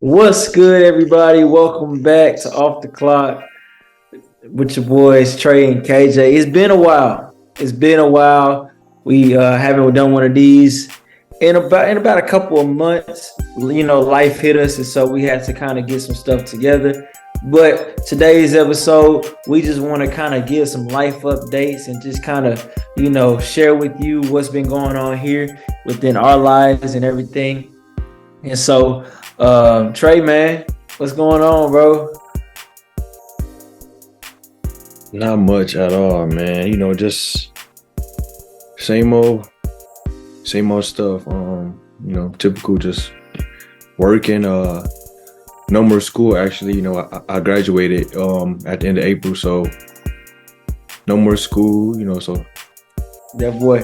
What's good, everybody? Welcome back to Off the Clock with your boys Trey and KJ. It's been a while. It's been a while. We haven't done one of these in about a couple of months. Life hit us, and so we had to kind of get some stuff together. But today's episode, we just want to kind of give some life updates and just kind of share with you what's been going on here within our lives and everything. And so, Trey, man, what's going on, bro? Not much at all, man. Just same old, same old stuff. Typical just working. No more school actually. I graduated at the end of April, so no more school, so That boy,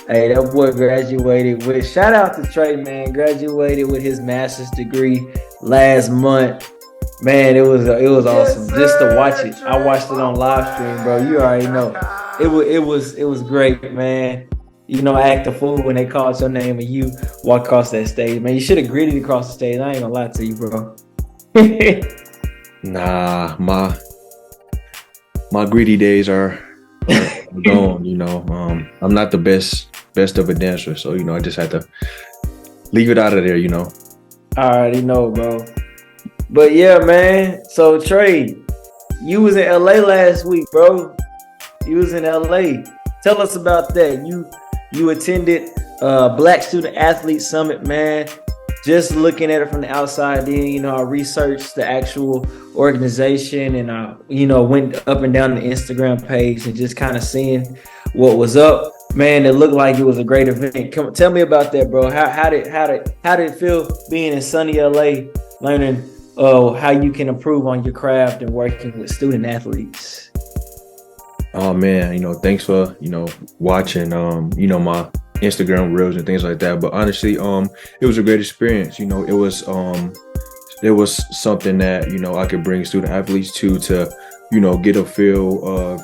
hey, that boy graduated with. Shout out to Trey, man. Graduated with his master's degree last month. Man, it was awesome just to watch it. I watched it on live stream, bro. You already know. It was great, man. Act a fool when they called your name and you walk across that stage, man. You should have gritted across the stage. I ain't gonna lie to you, bro. nah, my greedy days are gone. I'm not the best of a dancer, so I just had to leave it out of there. I already know, bro. But yeah, man. So Trey, you was in LA last week, bro. You was in LA. Tell us about that. You attended Black Student Athlete Summit, man. Just looking at it from the outside, then I researched the actual organization and I went up and down the Instagram page and just kind of seeing what was up. Man, it looked like it was a great event. Tell me about that, bro. How did it feel being in sunny LA, learning how you can improve on your craft and working with student athletes? Oh man, thanks for watching my Instagram reels and things like that. But honestly, it was a great experience. It was something that I could bring student athletes to get a feel of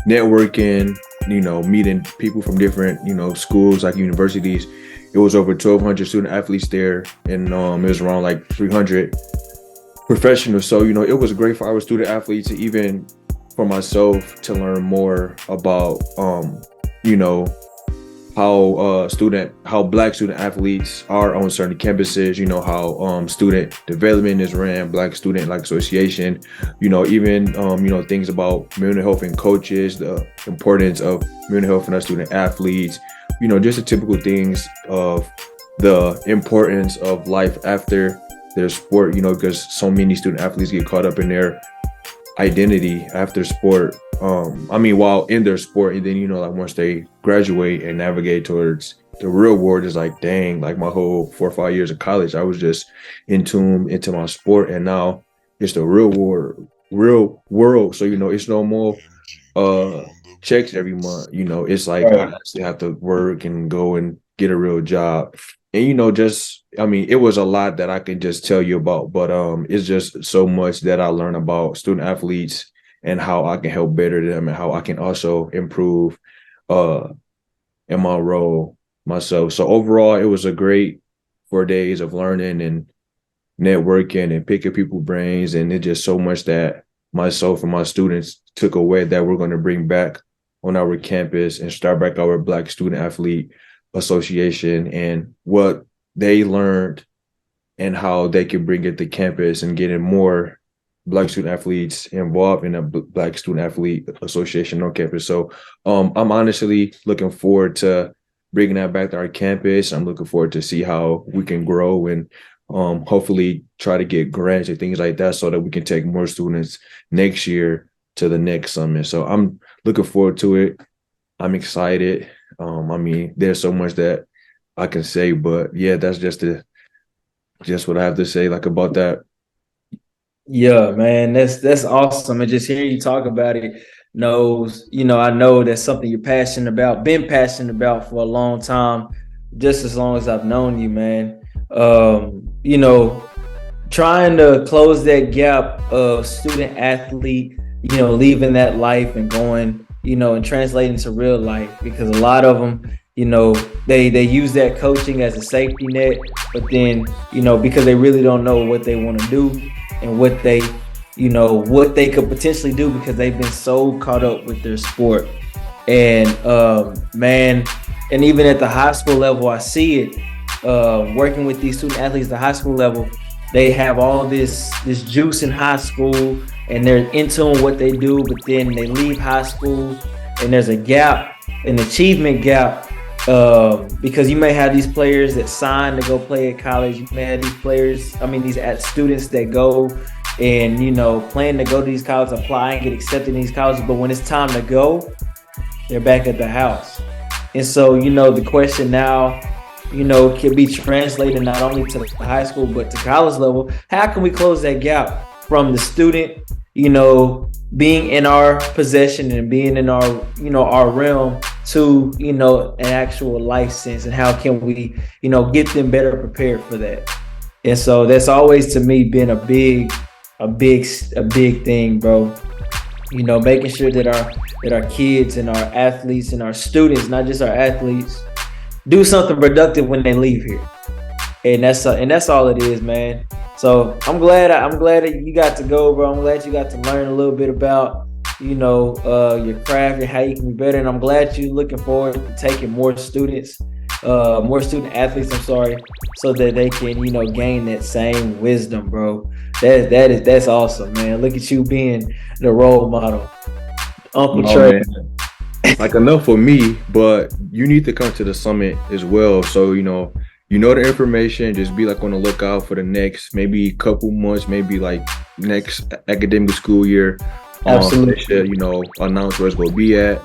networking, meeting people from different schools like universities. It was over 1,200 student athletes there, and it was around like 300 professionals. So it was great for our student athletes, even for myself, to learn more about how Black student athletes are on certain campuses, how student development is ran, Black Student Association, even things about mental health and coaches, the importance of mental health in our student athletes, just the typical things of the importance of life after their sport, because so many student athletes get caught up in their identity after sport, while in their sport, and then once they graduate and navigate towards the real world, is like, dang, like my whole 4 or 5 years of college, I was just tuned into my sport, and now it's the real world. So it's no more checks every month. It's like I actually have to work and go and get a real job. And it was a lot that I can just tell you about, but it's just so much that I learned about student athletes and how I can help better them and how I can also improve in my role myself. So overall, it was a great 4 days of learning and networking and picking people's brains, and it's just so much that myself and my students took away that we're going to bring back on our campus and start back our Black Student Athlete Association, and what they learned and how they can bring it to campus and getting more Black student athletes involved in a Black Student Athlete Association on campus. So I'm honestly looking forward to bringing that back to our campus. I'm looking forward to see how we can grow and hopefully try to get grants and things like that so that we can take more students next year to the next summit. So I'm looking forward to it. I'm excited. There's so much that I can say, but yeah, that's just what I have to say about that. Yeah, man, that's awesome. And just hearing you talk about it I know that's something you're passionate about, been passionate about for a long time, just as long as I've known you, man. Trying to close that gap of student athlete, leaving that life and going, and translating to real life, because a lot of them you know, they use that coaching as a safety net, but then, you know, because they really don't know what they want to do and what they could potentially do because they've been so caught up with their sport. And man, and even at the high school level, I see it. Working with these student athletes at the high school level, they have all this juice in high school, and they're in tune what they do. But then they leave high school, and there's a gap, an achievement gap, because you may have these players that sign to go play at college. You may have these players, these students that go and, you know, plan to go to these colleges, apply and get accepted in these colleges. But when it's time to go, they're back at the house. And so, you know, the question now, you know, can be translated not only to the high school, but to college level. How can we close that gap from the student, you know, being in our possession and being in our, you know, our realm to, you know, an actual license, and how can we, you know, get them better prepared for that? And so that's always to me been a big thing, bro. You know, making sure that our kids and our athletes and our students, not just our athletes, do something productive when they leave here. And that's all it is, man. So I'm glad that you got to go, bro. I'm glad you got to learn a little bit about, you know, your craft and how you can be better. And I'm glad you're looking forward to taking more student athletes, so that they can, you know, gain that same wisdom, bro. That's awesome, man. Look at you being the role model. Uncle Trey. Like, enough for me, but you need to come to the summit as well. So, you know the information, just be like on the lookout for the next maybe couple months, maybe like next academic school year. Absolutely. They should, you know, announce where it's going to be at.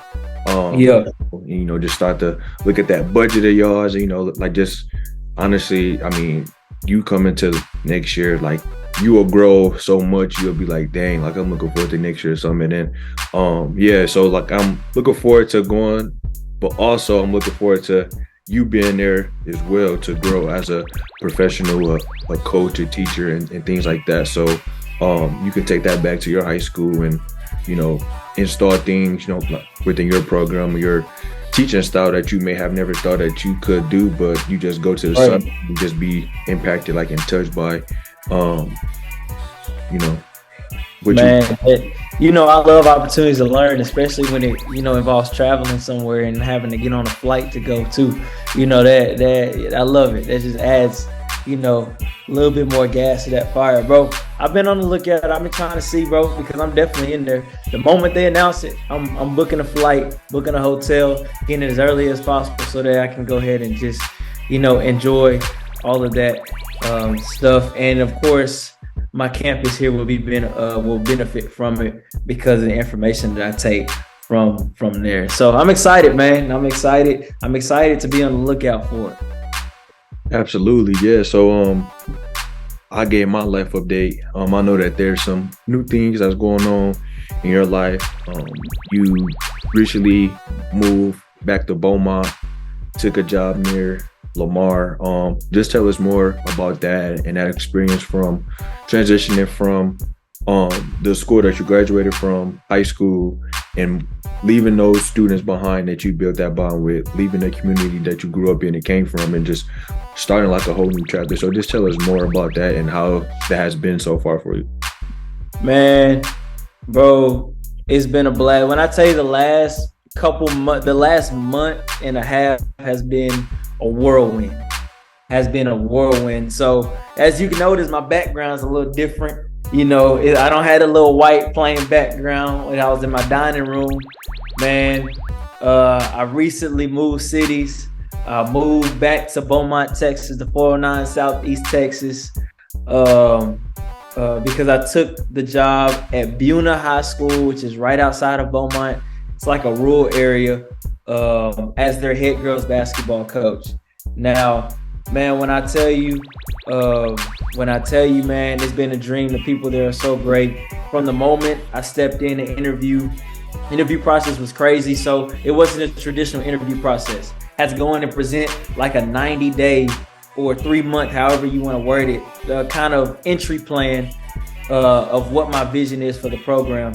You know, just start to look at that budget of yours, you know, like, just honestly, you come into next year, like, you will grow so much. You'll be like, dang, like, I'm looking forward to next year or something. And then, so like, I'm looking forward to going, but also I'm looking forward to you being there as well to grow as a professional, a coach, a teacher, and things like that. So you can take that back to your high school and, you know, install things, you know, within your program, your teaching style that you may have never thought that you could do, but you just go to the summit and just be impacted, like, and touched by, you know, you know, I love opportunities to learn, especially when it, you know, involves traveling somewhere and having to get on a flight to go to. You know, that I love it. That just adds, you know, a little bit more gas to that fire, bro. I've been on the lookout. I've been trying to see, bro, because I'm definitely in there. The moment they announce it, I'm booking a flight, booking a hotel, getting it as early as possible so that I can go ahead and just, you know, enjoy all of that stuff. And of course, my campus here will benefit from it because of the information that I take from there. So I'm excited, man. I'm excited to be on the lookout for it. Absolutely, yeah. So I gave my life update. I know that there's some new things that's going on in your life. You recently moved back to Beaumont, took a job near Lamar. Just tell us more about that and that experience from transitioning from the school that you graduated from, high school, and leaving those students behind that you built that bond with, leaving the community that you grew up in and came from, and just starting like a whole new chapter. So just tell us more about that and how that has been so far for you. Man, bro, it's been a blast. When I tell you the last month and a half has been a whirlwind. So as you can notice, my background's a little different. You know, I don't have a little white plain background when I was in my dining room. Man, I recently moved cities. I moved back to Beaumont, Texas, the 409 Southeast Texas, because I took the job at Buna High School, which is right outside of Beaumont. It's like a rural area, as their head girls basketball coach. Now, man, when I tell you, man, it's been a dream. The people there are so great. From the moment I stepped in, the interview process was crazy. So it wasn't a traditional interview process. I had to go in and present like a 90-day or 3-month, however you want to word it, kind of entry plan of what my vision is for the program.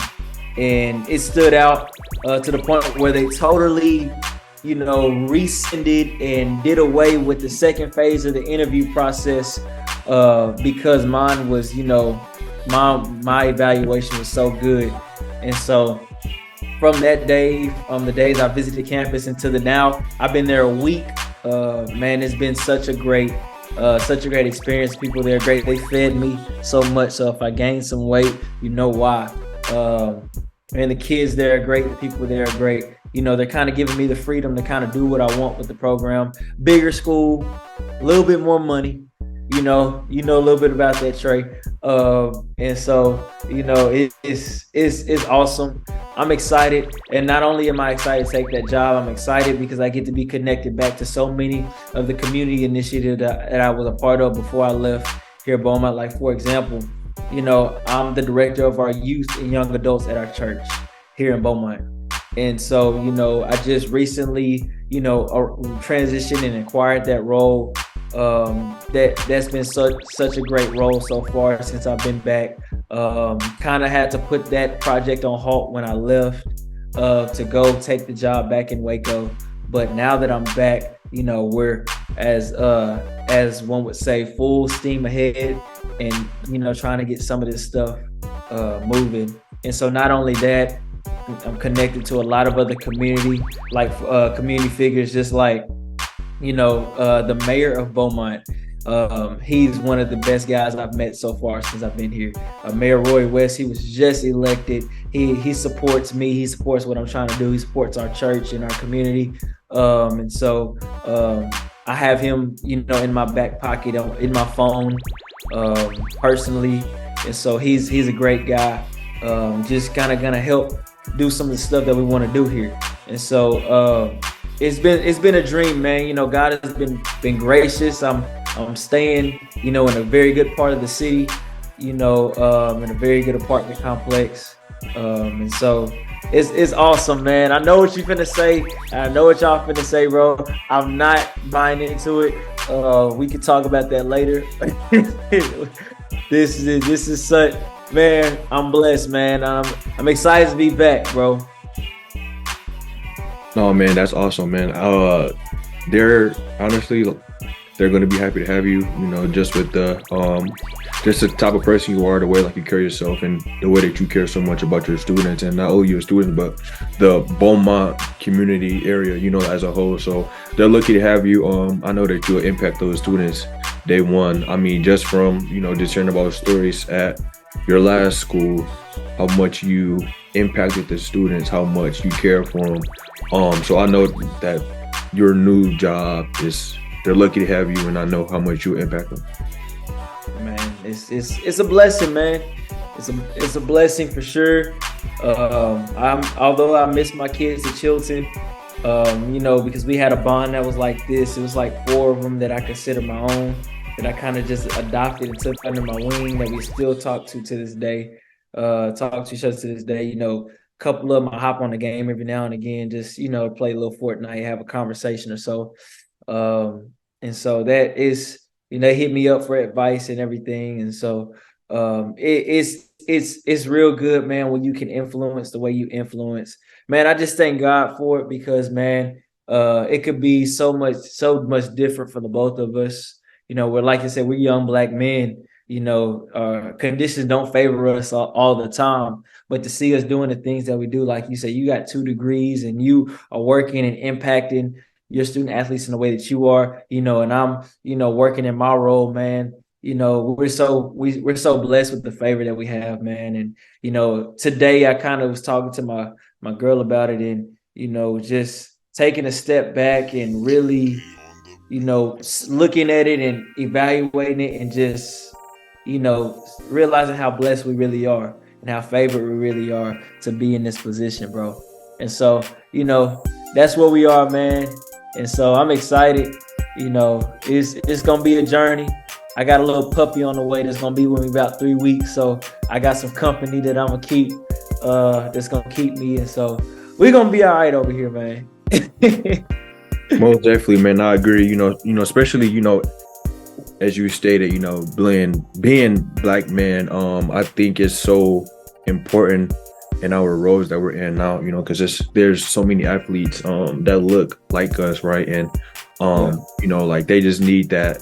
And it stood out to the point where they totally rescinded and did away with the second phase of the interview process because mine was, my evaluation was so good. And so from that day, the days I visited campus until the now, I've been there a week. Man, it's been such a great experience. People there are great. They fed me so much. So if I gained some weight, you know why. And the kids there are great. The people there are great. They're kind of giving me the freedom to kind of do what I want with the program. Bigger school, a little bit more money. You know a little bit about that, Trey. And so, it's awesome. I'm excited. And not only am I excited to take that job, I'm excited because I get to be connected back to so many of the community initiatives that I was a part of before I left here at Beaumont. Like, for example, I'm the director of our youth and young adults at our church here in Beaumont. And so, I just recently, transitioned and acquired that role. That's been such a great role so far since I've been back. Kind of had to put that project on halt when I left to go take the job back in Waco. But now that I'm back, we're as one would say, full steam ahead, and trying to get some of this stuff moving. And so not only that, I'm connected to a lot of other community figures, just like the mayor of Beaumont. He's one of the best guys I've met so far since I've been here. Mayor Roy West, he was just elected. He supports me. He supports what I'm trying to do. He supports our church and our community. And so I have him, in my back pocket, in my phone, personally. And so he's a great guy. Just kind of gonna help do some of the stuff that we want to do here. And so it's been a dream, man. God has been gracious. I'm staying, in a very good part of the city, in a very good apartment complex. And so it's awesome, man. I know what you're finna say. I know what y'all finna say, bro. I'm not buying into it. We can talk about that later. This is such, man. I'm blessed, man. I'm excited to be back, bro. No, man, that's awesome, man. They're going to be happy to have you. Just with just the type of person you are, the way like you carry yourself, and the way that you care so much about your students, and not only your students, but the Beaumont community area, as a whole. So they're lucky to have you. I know that you'll impact those students day one. I mean, just from just hearing about stories at your last school, how much you impacted the students, how much you care for them. So I know that your new job they're lucky to have you, and I know how much you impact them. Man, it's a blessing, man. It's a blessing for sure. Although I miss my kids at Chilton, because we had a bond that was like this. It was like 4 of them that I consider my own, that I kind of just adopted and took under my wing, that we still talk to this day. Talk to each other to this day. A couple of them I hop on the game every now and again, just play a little Fortnite, have a conversation or so. And so that is, they hit me up for advice and everything. And so it's real good, man, when you can influence the way you influence. Man, I just thank God for it, because, man, it could be so much different for the both of us. We're, like I said, we're young Black men. Conditions don't favor us all the time, but to see us doing the things that we do, like you said, you got 2 degrees and you are working and impacting your student athletes in the way that you are, and I'm, working in my role, man. We're so blessed with the favor that we have, man. And, today I kind of was talking to my girl about it, and, just taking a step back and really, looking at it and evaluating it, and just, realizing how blessed we really are and how favored we really are to be in this position, bro. And so, that's where we are, man. And so I'm excited. It's going to be a journey. I got a little puppy on the way that's going to be with me about 3 weeks. So I got some company that I'm going to keep, that's going to keep me. And so we're going to be all right over here, man. Most definitely, man. I agree. Especially, as you stated, being Black man, I think it's so important in our roles that we're in now, you know, because there's so many athletes that look like us, right? And you know, like they just need that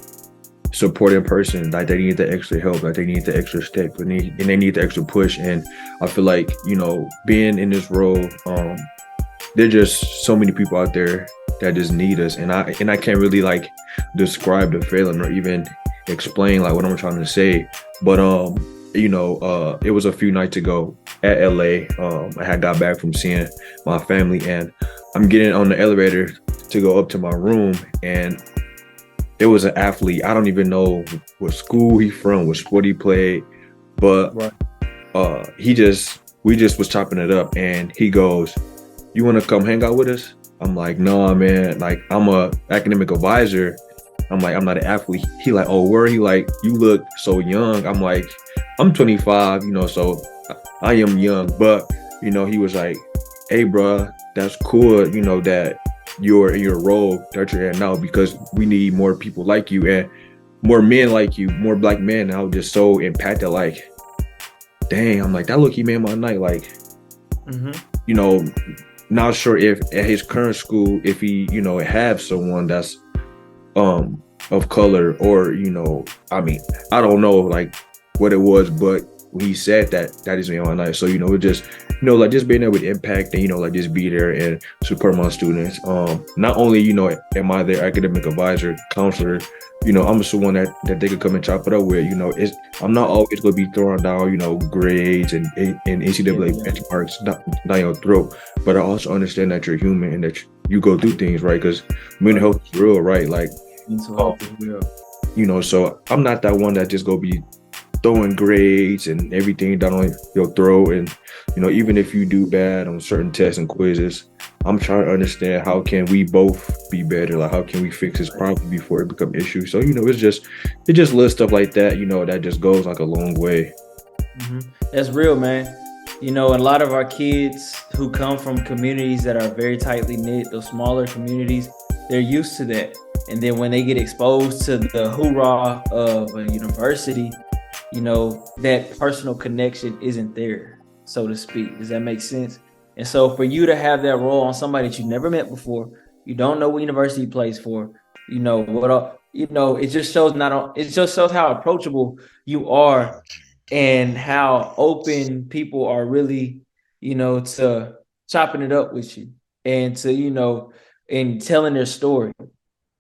supporting person, like they need the extra help, like they need the extra step, and they need the extra push. And I feel like, you know, being in this role, there's just so many people out there that just need us, and I can't really like describe the feeling or even explain like what I'm trying to say. But you know, it was a few nights ago at LA. I had got back from seeing my family, and I'm getting on the elevator to go up to my room, and it was an athlete. I don't even know what school he from, what sport he played, but we just was chopping it up, and he goes, "You want to come hang out with us?" I'm like, "No, man. Like, I'm a academic advisor." I'm like, "I'm not an athlete." He like, "Oh, where?" He like, "You look so young." I'm like, "I'm 25, you know, so I am young." But, you know, he was like, "Hey, bro, that's cool, you know, that you're in your role that you're in now, because we need more people like you and more men like you, more black men." And I was just so impacted, like, dang, I'm like, that look, he made my night. Like, you know, not sure if at his current school, if he, you know, have someone that's of color, or, you know, I mean, I don't know like what it was, but when he said that is me all night. So, you know, it just, you know, like just being able to impact and, you know, like just be there and support my students. Not only, you know, am I their academic advisor, counselor, you know, I'm someone that they could come and chop it up with. You know, I'm not always going to be throwing down, you know, grades and NCAA benchmarks down your throat, but I also understand that you're human and that you go through things, right? Because mental health is real, right? Like, you know, so I'm not that one that just go be throwing grades and everything down on your throat. And, you know, even if you do bad on certain tests and quizzes, I'm trying to understand how can we both be better? Like, how can we fix this problem before it become issue? So, you know, it's just little stuff like that, you know, that just goes like a long way. That's real, man. You know, a lot of our kids who come from communities that are very tightly knit, those smaller communities, they're used to that. And then when they get exposed to the hoorah of a university, you know, that personal connection isn't there, so to speak. Does that make sense? And so for you to have that role on somebody that you never met before, you don't know what university he plays for, you know, it just shows how approachable you are and how open people are really, you know, to chopping it up with you and to, you know, and telling their story.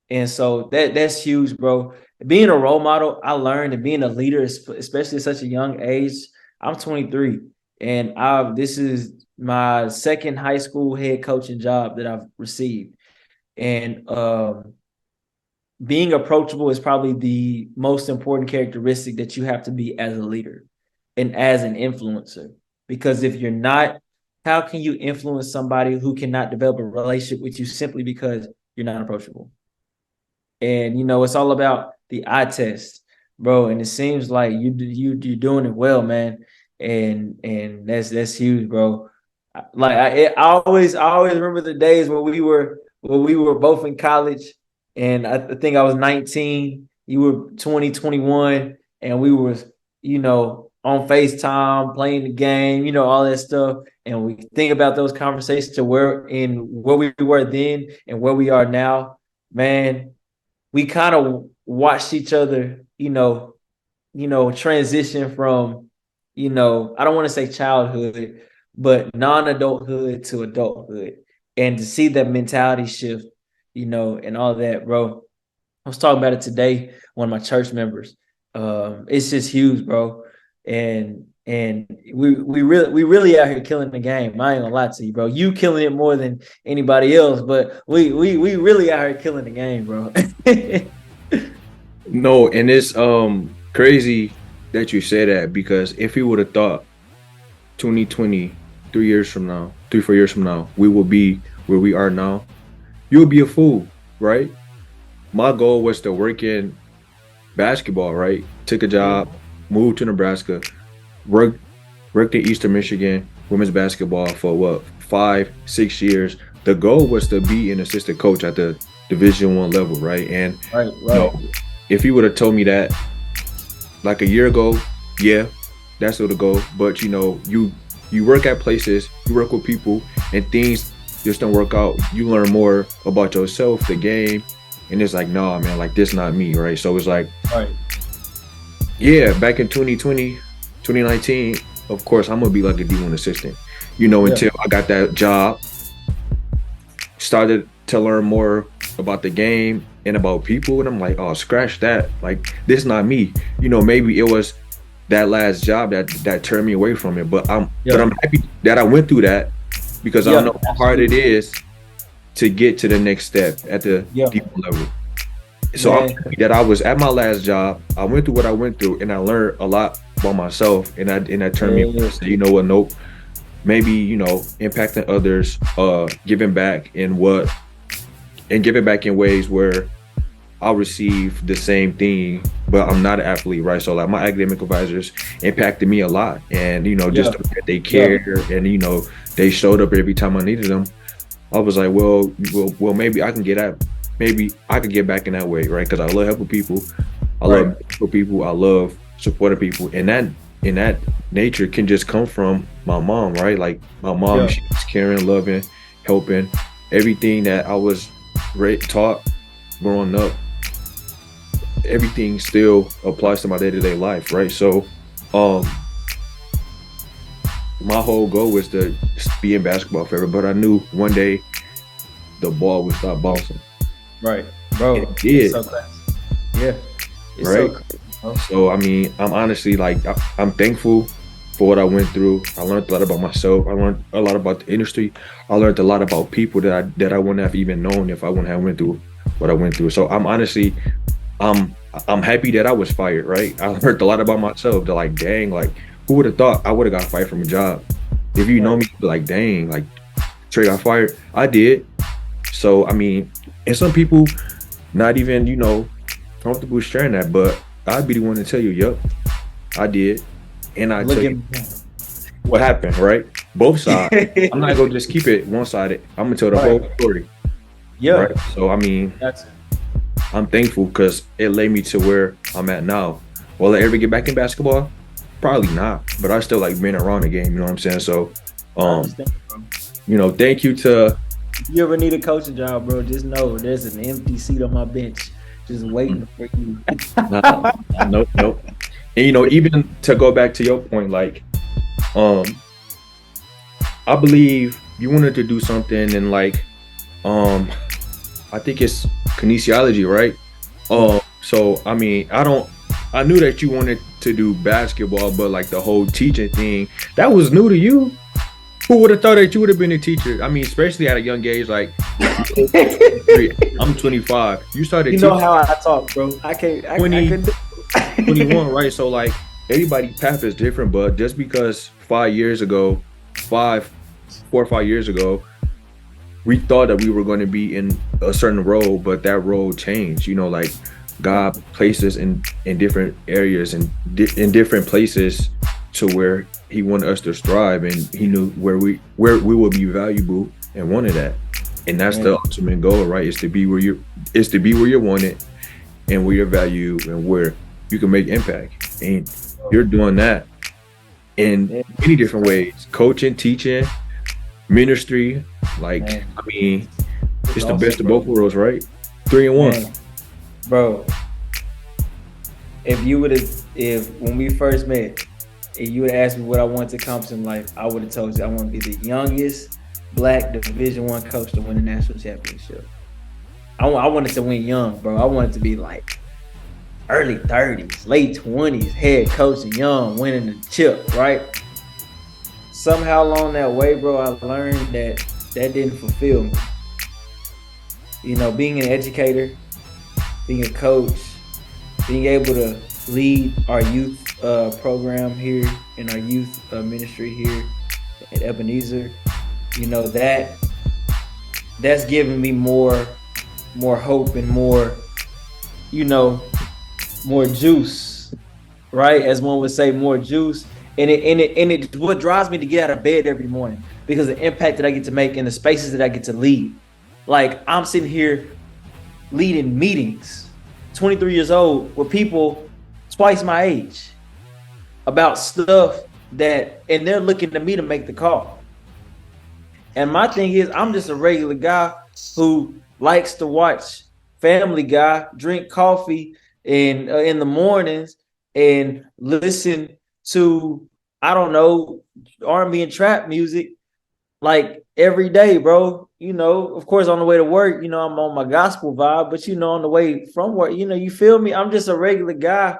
And so that's huge, bro. Being a role model, I learned, and being a leader, especially at such a young age. I'm 23, and this is my second high school head coaching job that I've received. And being approachable is probably the most important characteristic that you have to be as a leader and as an influencer. Because if you're not, how can you influence somebody who cannot develop a relationship with you simply because you're not approachable? And, you know, it's all about the eye test, bro. And it seems like you're doing it well, man. And that's huge, bro. Like I always remember the days when we were both in college, and I think I was 19, you were 20, 21, and we were, you know, on FaceTime playing the game, you know, all that stuff. And we think about those conversations to where we were then and where we are now, man. We kind of watched each other, you know, transition from, you know, I don't want to say childhood, but non-adulthood to adulthood. And to see that mentality shift, you know, and all that, bro. I was talking about it today, one of my church members. It's just huge, bro. And we really out here killing the game. I ain't gonna lie to you, bro. You killing it more than anybody else, but we really out here killing the game, bro. No, and it's crazy that you say that, because if you would have thought 2020, 4 years from now, we will be where we are now, you would be a fool, right? My goal was to work in basketball, right? Took a job, moved to Nebraska, worked in Eastern Michigan women's basketball for 5-6 years. The goal was to be an assistant coach at the Division I level, right? And right. You know, if you would have told me that like a year ago, yeah, that's still the goal. But you know, you you work at places, you work with people, and things just don't work out. You learn more about yourself, the game, and it's like, nah, man, like this not me, right? So it's like, Right. yeah, back in 2020, 2019, of course, I'm gonna be like a D1 assistant, you know, Yeah. until I got that job, started to learn more about the game and about people, and I'm like, oh, scratch that, like this not me, you know. Maybe it was that last job that turned me away from it, but Yeah. I'm happy that I went through that because I Yeah. know how hard it is to get to the next step at the Yeah. deeper level. So I'm Man. happy that I was at my last job. I went through what I went through, and I learned a lot about myself. And that turned me Yeah. to say, you know what? Nope. Maybe, you know, impacting others, giving back giving back in ways where I'll receive the same thing, but I'm not an athlete, right? So like my academic advisors impacted me a lot, and you know, just Yeah. the fact they cared, and you know, they showed up every time I needed them. I was like, well, maybe I can maybe I could get back in that way, right? Because I love helping people, I Right. love helping people, I love supporting people, and that nature can just come from my mom, right? Like my mom, Yeah. she was caring, loving, helping, everything that I was taught growing up. Everything still applies to my day-to-day life, right? So, um, my whole goal was to be in basketball forever, but I knew one day the ball would stop bouncing. Right. Bro. It did. It's so crazy. Yeah. It's Right. so crazy, bro. So, I mean, I'm honestly like, I'm thankful for what I went through. I learned a lot about myself. I learned a lot about the industry. I learned a lot about people that I wouldn't have even known if I wouldn't have went through what I went through. So I'm honestly, I'm happy that I was fired, right? I learned a lot about myself. To like, dang, like who would have thought I would have got fired from a job? If you know me, you'd be like, dang, like Trey got fired. I did. So I mean, and some people not even, you know, comfortable sharing that, but I'd be the one to tell you, yup, I did. And I Look tell at you me. what happened, right? Both sides. I'm not gonna just keep it one-sided. I'm gonna tell the whole story. Yeah. Right. So I mean, That's I'm thankful because it led me to where I'm at now. Will I ever get back in basketball? Probably not. But I still like being around the game, you know what I'm saying? So I understand, bro. you know, thank you to If you ever need a coaching job, bro, just know there's an empty seat on my bench just waiting for you. nope. And you know, even to go back to your point, like, I believe you wanted to do something and like, I think it's kinesiology, right? So I mean, I knew that you wanted to do basketball, but like the whole teaching thing, that was new to you. Who would have thought that you would have been a teacher? I mean, especially at a young age, like I'm 25. You started You know teaching how I talk, bro. I can't. I 20. couldn't do 21, right? So like everybody's path is different, but just because 4 or 5 years ago, we thought that we were going to be in a certain role, but that role changed. You know, like God placed us in different areas and in different places to where He wanted us to strive, and He knew where we would be valuable and wanted that. And that's the ultimate goal, right? Is to be where you're wanted, and where you're valued, and where you can make impact. And you're doing that in many different ways: coaching, teaching, ministry. Like, Man. I mean, it's the awesome, best of bro. both worlds, right? 3 in 1. Man, bro. If when we first met, if you would asked me what I wanted to accomplish in life, I would have told you I want to be the youngest Black Division I coach to win a national championship. I wanted to win young, bro. I wanted to be like early 30s, late 20s, head coaching young, winning the chip, right? Somehow along that way, bro, I learned that didn't fulfill me. You know, being an educator, being a coach, being able to lead our youth program here in our youth ministry here at Ebenezer, you know, that's giving me more hope and more, you know, more juice, right? As one would say, more juice. And it what drives me to get out of bed every morning, because the impact that I get to make in the spaces that I get to lead. Like, I'm sitting here leading meetings, 23 years old, with people twice my age, about stuff and they're looking to me to make the call. And my thing is, I'm just a regular guy who likes to watch Family Guy, drink coffee in the mornings, and listen to, I don't know, R&B and trap music like every day, bro. Of course, on the way to work, I'm on my gospel vibe, but on the way from work, you feel me? I'm just a regular guy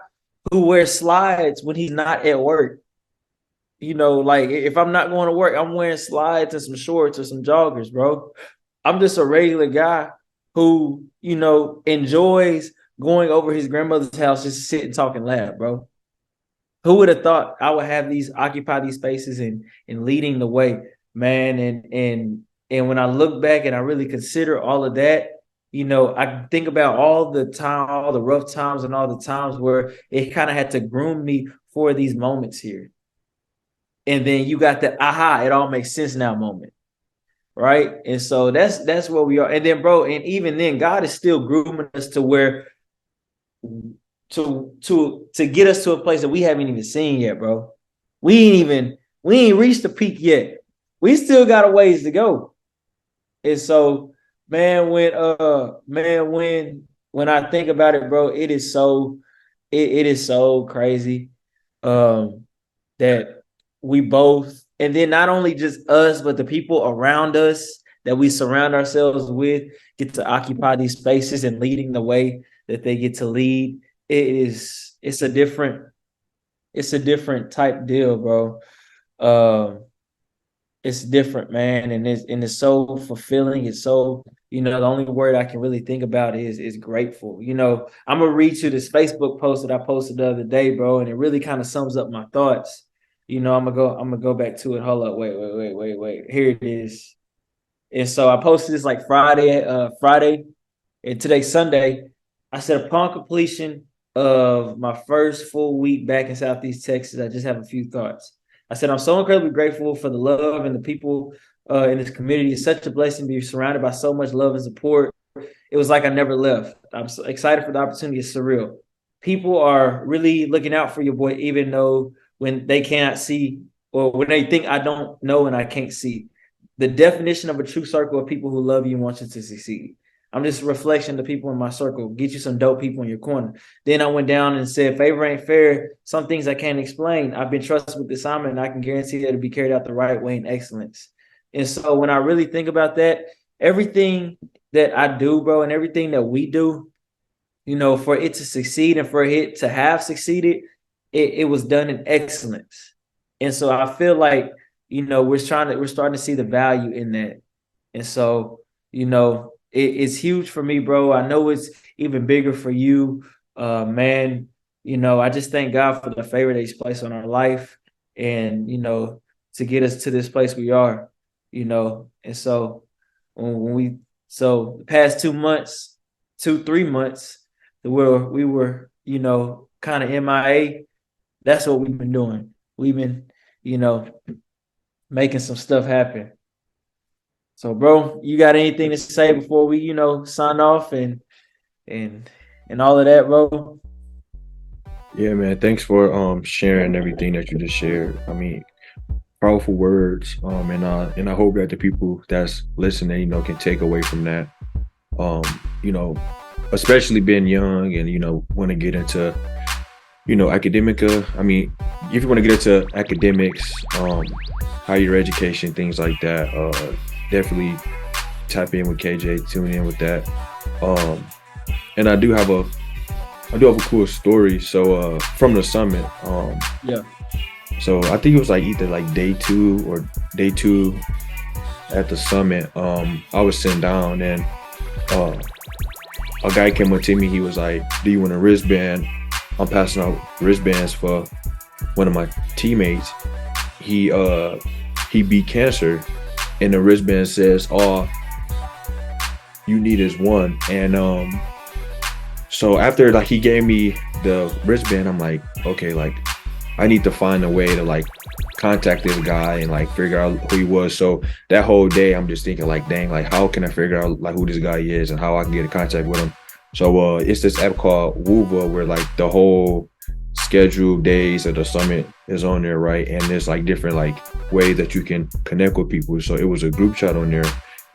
who wears slides when he's not at work. Like if I'm not going to work, I'm wearing slides and some shorts or some joggers, bro. I'm just a regular guy who, enjoys going over his grandmother's house just to sit and talk and laugh, bro. Who would have thought I would have occupy these spaces and leading the way, man? And when I look back and I really consider all of that, I think about all the rough times and all the times where it kind of had to groom me for these moments here. And then you got the aha, it all makes sense now moment. Right. And so that's where we are. And then, bro, and even then, God is still grooming us to where to get us to a place that we haven't even seen yet, bro. We ain't reached the peak yet. We still got a ways to go. And so, man, when I think about it, bro, it is so crazy that we both, and then not only just us, but the people around us that we surround ourselves with get to occupy these spaces and leading the way that they get to lead. It's a different type deal, bro. It's different, man. And it's so fulfilling. It's so, the only word I can really think about is grateful. I'm gonna read you this Facebook post that I posted the other day, bro, and it really kind of sums up my thoughts. I'm gonna go back to it. Hold up, wait. Here it is. And so I posted this like Friday, and today's Sunday. I said, upon completion of my first full week back in Southeast Texas, I just have a few thoughts. I said, I'm so incredibly grateful for the love and the people in this community. It's such a blessing to be surrounded by so much love and support. It was like I never left. I'm so excited for the opportunity. It's surreal. People are really looking out for your boy, even though when they cannot see, or when they think I don't know and I can't see. The definition of a true circle of people who love you and want you to succeed. I'm just a reflection of the people in my circle. Get you some dope people in your corner. Then I went down and said, favor ain't fair. Some things I can't explain. I've been trusted with this assignment, and I can guarantee that it'll be carried out the right way in excellence. And so when I really think about that, everything that I do, bro, and everything that we do, for it to succeed and for it to have succeeded, it was done in excellence. And so I feel like, we're starting to see the value in that. And so, it's huge for me, bro. I know it's even bigger for you, man. I just thank God for the favor that He's placed on our life, and to get us to this place we are, And so so the past 3 months, where we were, kind of MIA. That's what we've been doing. We've been, making some stuff happen. So, bro, you got anything to say before we, sign off and all of that, bro? Yeah, man. Thanks for sharing everything that you just shared. I mean, powerful words. And I hope that the people that's listening, can take away from that. Especially being young and want to get into academica. I mean, if you want to get into academics, higher education, things like that, definitely tap in with KJ, tune in with that. And I do have a cool story. So from the summit, yeah. So I think it was like either like day two at the summit. I was sitting down and a guy came up to me. He was like, "Do you want a wristband?" I'm passing out wristbands for one of my teammates. He beat cancer, and the wristband says, "All you need is one." And so after he gave me the wristband, I'm like, okay, I need to find a way to contact this guy and figure out who he was. So that whole day I'm just thinking dang, how can I figure out who this guy is and how I can get in contact with him. So it's this app called Whova where the whole scheduled days that the summit is on there, right? And there's like different like ways that you can connect with people. So it was a group chat on there,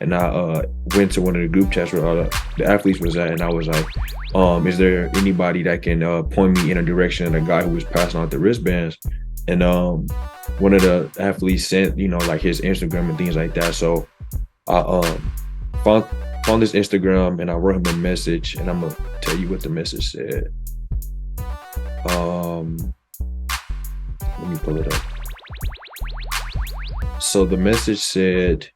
and I went to one of the group chats where all the athletes was at, and I was like, is there anybody that can point me in a direction of the guy who was passing out the wristbands? And one of the athletes sent, like his Instagram and things like that. So I found this Instagram and I wrote him a message, and I'm gonna tell you what the message said. Let me pull it up. So the message said,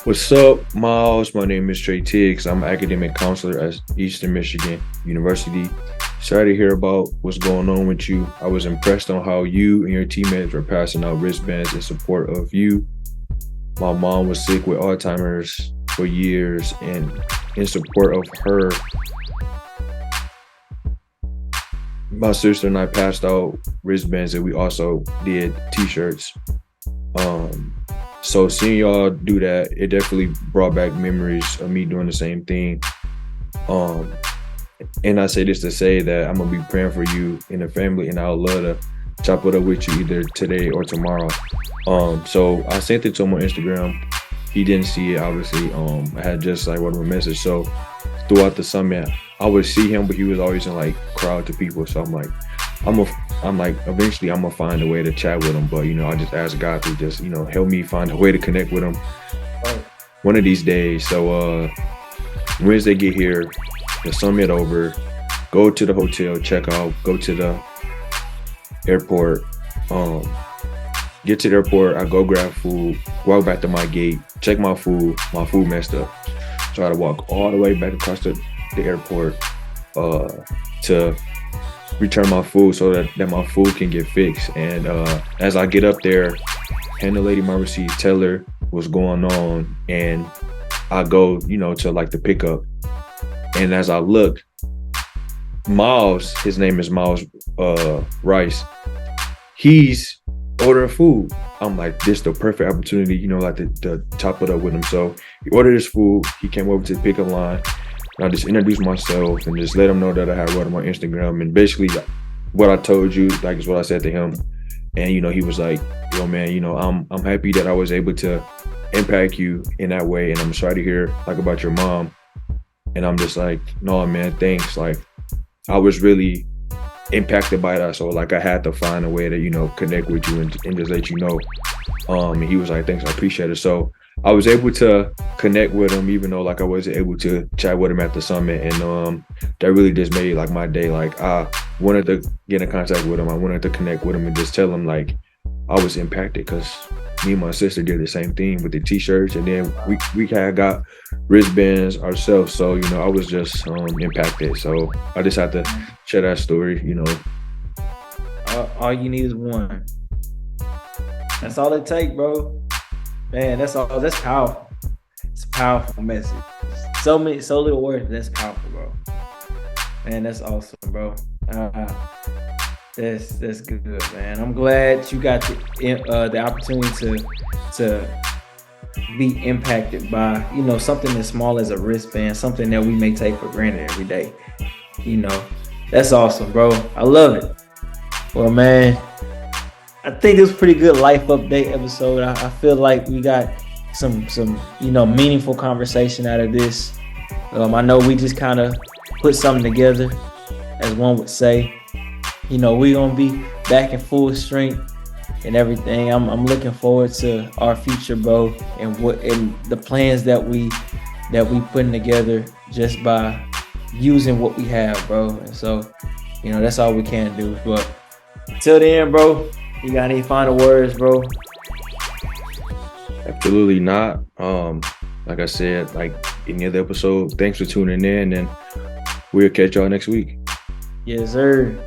"What's up, Miles? My name is Trey Tiggs. I'm an academic counselor at Eastern Michigan University. Sorry to hear about what's going on with you. I was impressed on how you and your teammates were passing out wristbands in support of you. My mom was sick with Alzheimer's for years, and in support of her, my sister and I passed out wristbands, and we also did t-shirts. So seeing y'all do that, it definitely brought back memories of me doing the same thing. And I say this to say that I'm gonna be praying for you and the family, and I would love to chop it up with you either today or tomorrow." So I sent it to him on Instagram. He didn't see it, obviously. I had just like wrote him a message. So throughout the summit, I would see him, but he was always in like crowd to people. So I'm like, eventually I'm gonna find a way to chat with him. But I just asked God to just help me find a way to connect with him one of these days. So Wednesday get here, the summit over, go to the hotel, check out, go to the airport, get to the airport, I go grab food, walk back to my gate, check my food messed up. So I had to walk all the way back across the airport to return my food so that my food can get fixed. And as I get up there, hand the lady my receipt, tell her what's going on, and I go, to like the pickup. And as I look, Miles, his name is Miles Rice, he's ordering food. I'm like, this is the perfect opportunity, like to chop it up with him. So he ordered his food. He came over to the pickup line. And I just introduced myself and just let him know that I had wrote him on Instagram. And basically what I told you, like, is what I said to him. And, he was like, yo, man, I'm happy that I was able to impact you in that way. And I'm sorry to hear like about your mom. And I'm just like, no, man, thanks. Like, I was really impacted by that. So like I had to find a way to, connect with you and just let you know. And he was like, thanks, I appreciate it. So I was able to connect with him, even though like I wasn't able to chat with him at the summit. And that really just made like my day. Like I wanted to get in contact with him. I wanted to connect with him and just tell him like I was impacted, because me and my sister did the same thing with the t-shirts, and then we had got wristbands ourselves. So I was just impacted. So I just had to share that story. All you need is one. That's all it takes, bro. Man, that's all. That's powerful. It's a powerful message. So little words. That's powerful, bro. Man, that's awesome, bro. That's good, man. I'm glad you got the opportunity to be impacted by something as small as a wristband, something that we may take for granted every day. That's awesome, bro. I love it. Well, man, I think this was a pretty good life update episode. I feel like we got some meaningful conversation out of this. I know we just kind of put something together, as one would say. We're gonna be back in full strength and everything. I'm looking forward to our future, bro, and the plans that we putting together just by using what we have, bro. And so, that's all we can do. But till then, bro, you got any final words, bro? Absolutely not. Like I said, like any other episode, thanks for tuning in, and we'll catch y'all next week. Yes, sir.